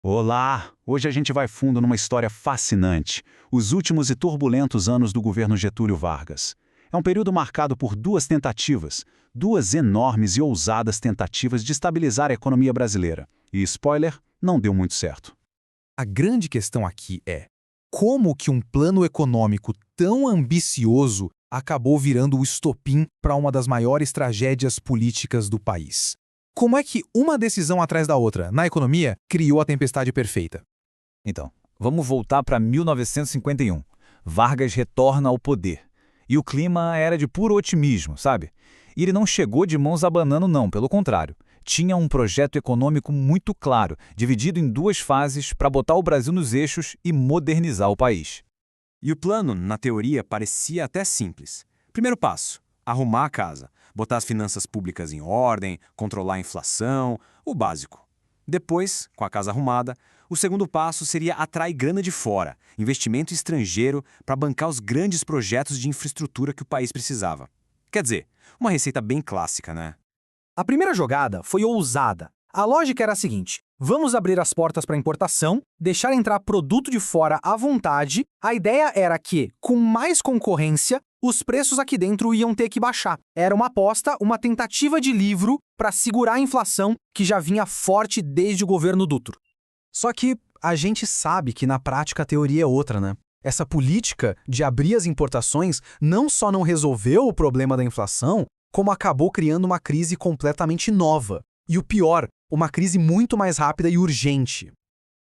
Olá! Hoje a gente vai fundo numa história fascinante, os últimos e turbulentos anos do governo Getúlio Vargas. É um período marcado por duas tentativas, duas enormes e ousadas tentativas de estabilizar a economia brasileira. E, spoiler, não deu muito certo. A grande questão aqui é como que um plano econômico tão ambicioso acabou virando o estopim para uma das maiores tragédias políticas do país? Como é que uma decisão atrás da outra, na economia, criou a tempestade perfeita? Então, vamos voltar para 1951. Vargas retorna ao poder. E o clima era de puro otimismo, sabe? E ele não chegou de mãos abanando, não, pelo contrário. Tinha um projeto econômico muito claro, dividido em duas fases para botar o Brasil nos eixos e modernizar o país. E o plano, na teoria, parecia até simples. Primeiro passo: arrumar a casa, botar as finanças públicas em ordem, controlar a inflação, o básico. Depois, com a casa arrumada, o segundo passo seria atrair grana de fora, investimento estrangeiro para bancar os grandes projetos de infraestrutura que o país precisava. Quer dizer, uma receita bem clássica, né? A primeira jogada foi ousada. A lógica era a seguinte: vamos abrir as portas para importação, deixar entrar produto de fora à vontade. A ideia era que, com mais concorrência, os preços aqui dentro iam ter que baixar. Era uma aposta, uma tentativa de livro para segurar a inflação que já vinha forte desde o governo Dutra. Só que a gente sabe que na prática a teoria é outra, né? Essa política de abrir as importações não só não resolveu o problema da inflação, como acabou criando uma crise completamente nova. E o pior, uma crise muito mais rápida e urgente.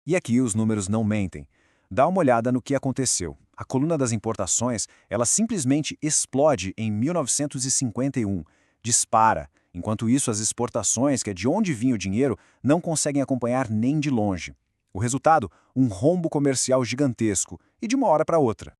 E aqui os números não mentem. Dá uma olhada no que aconteceu. A coluna das importações, ela simplesmente explode em 1951. Dispara. Enquanto isso, as exportações, que é de onde vinha o dinheiro, não conseguem acompanhar nem de longe. O resultado? Um rombo comercial gigantesco. E de uma hora para outra.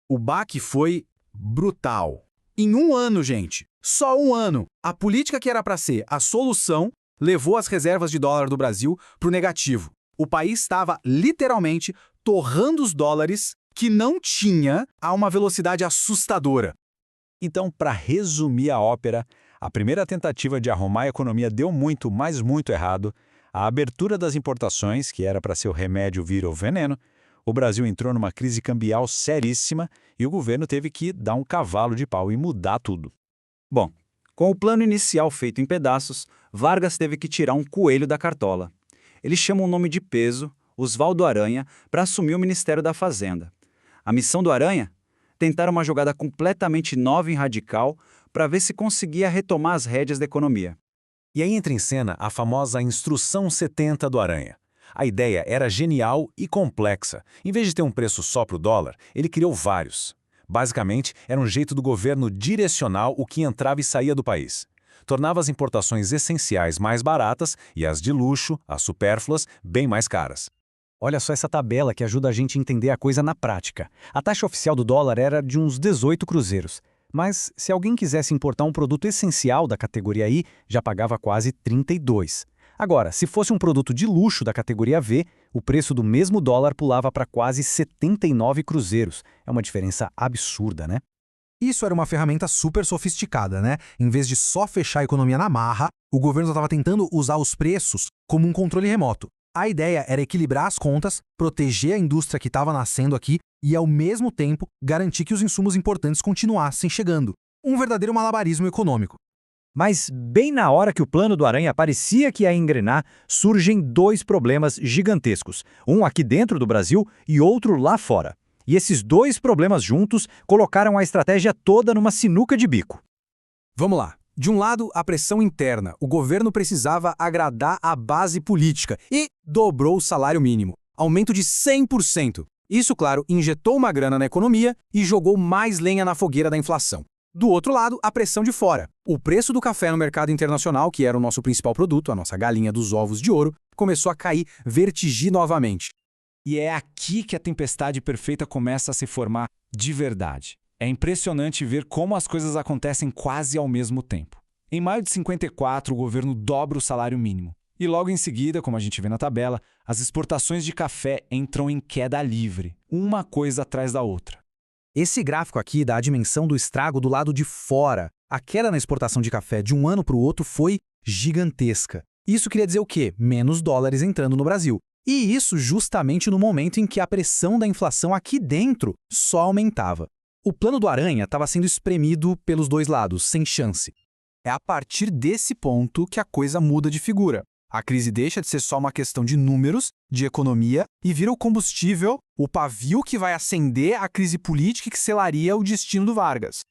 O baque foi brutal. Em um ano, gente, só um ano, a política que era para ser a solução levou as reservas de dólar do Brasil para o negativo. O país estava literalmente torrando os dólares que não tinha a uma velocidade assustadora. Então, para resumir a ópera, a primeira tentativa de arrumar a economia deu muito, mas muito errado. A abertura das importações, que era para ser o remédio, virou veneno. O Brasil entrou numa crise cambial seríssima e o governo teve que dar um cavalo de pau e mudar tudo. Bom, com o plano inicial feito em pedaços, Vargas teve que tirar um coelho da cartola. Ele chama um nome de peso, Oswaldo Aranha, para assumir o Ministério da Fazenda. A missão do Aranha? Tentar uma jogada completamente nova e radical para ver se conseguia retomar as rédeas da economia. E aí entra em cena a famosa Instrução 70 do Aranha. A ideia era genial e complexa. Em vez de ter um preço só para o dólar, ele criou vários. Basicamente, era um jeito do governo direcionar o que entrava e saía do país. Tornava as importações essenciais mais baratas e as de luxo, as supérfluas, bem mais caras. Olha só essa tabela que ajuda a gente a entender a coisa na prática. A taxa oficial do dólar era de uns 18 cruzeiros. Mas se alguém quisesse importar um produto essencial da categoria I, já pagava quase 32. Agora, se fosse um produto de luxo da categoria V, o preço do mesmo dólar pulava para quase 79 cruzeiros. É uma diferença absurda, né? Isso era uma ferramenta super sofisticada, né? Em vez de só fechar a economia na marra, o governo estava tentando usar os preços como um controle remoto. A ideia era equilibrar as contas, proteger a indústria que estava nascendo aqui e, ao mesmo tempo, garantir que os insumos importantes continuassem chegando. Um verdadeiro malabarismo econômico. Mas, bem na hora que o plano do Aranha parecia que ia engrenar, surgem dois problemas gigantescos. Um aqui dentro do Brasil e outro lá fora. E esses dois problemas juntos colocaram a estratégia toda numa sinuca de bico. Vamos lá. De um lado, a pressão interna. O governo precisava agradar a base política e dobrou o salário mínimo. Aumento de 100%. Isso, claro, injetou uma grana na economia e jogou mais lenha na fogueira da inflação. Do outro lado, a pressão de fora. O preço do café no mercado internacional, que era o nosso principal produto, a nossa galinha dos ovos de ouro, começou a cair vertiginosamente. E é aqui que a tempestade perfeita começa a se formar de verdade. É impressionante ver como as coisas acontecem quase ao mesmo tempo. Em maio de 54, o governo dobra o salário mínimo. E logo em seguida, como a gente vê na tabela, as exportações de café entram em queda livre, uma coisa atrás da outra. Esse gráfico aqui dá a dimensão do estrago do lado de fora. A queda na exportação de café de um ano para o outro foi gigantesca. Isso queria dizer o quê? Menos dólares entrando no Brasil. E isso justamente no momento em que a pressão da inflação aqui dentro só aumentava. O plano do Aranha estava sendo espremido pelos dois lados, sem chance. É a partir desse ponto que a coisa muda de figura. A crise deixa de ser só uma questão de números, de economia, e vira o combustível, o pavio que vai acender a crise política que selaria o destino do Vargas.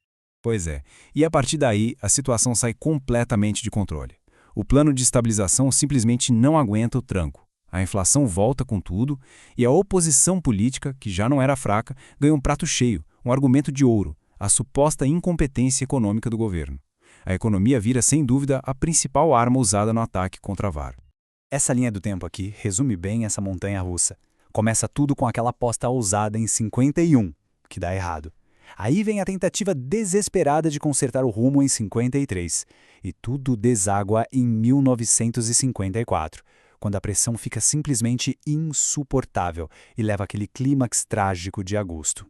Pois é, e a partir daí a situação sai completamente de controle. O plano de estabilização simplesmente não aguenta o tranco. A inflação volta com tudo e a oposição política, que já não era fraca, ganha um prato cheio, um argumento de ouro, a suposta incompetência econômica do governo. A economia vira, sem dúvida, a principal arma usada no ataque contra a VAR. Essa linha do tempo aqui resume bem essa montanha-russa. Começa tudo com aquela aposta ousada em 51, que dá errado. Aí vem a tentativa desesperada de consertar o rumo em 53, e tudo deságua em 1954, quando a pressão fica simplesmente insuportável e leva aquele clímax trágico de agosto.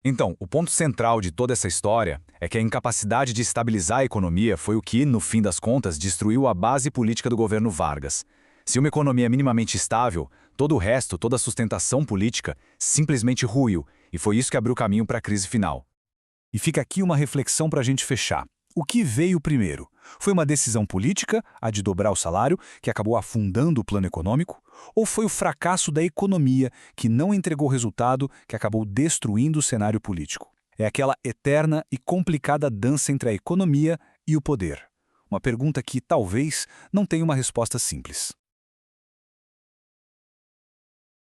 Então, o ponto central de toda essa história é que a incapacidade de estabilizar a economia foi o que, no fim das contas, destruiu a base política do governo Vargas. Se uma economia é minimamente estável, todo o resto, toda a sustentação política, simplesmente ruiu, e foi isso que abriu o caminho para a crise final. E fica aqui uma reflexão para a gente fechar. O que veio primeiro? Foi uma decisão política, a de dobrar o salário, que acabou afundando o plano econômico? Ou foi o fracasso da economia, que não entregou resultado, que acabou destruindo o cenário político? É aquela eterna e complicada dança entre a economia e o poder. Uma pergunta que, talvez, não tenha uma resposta simples.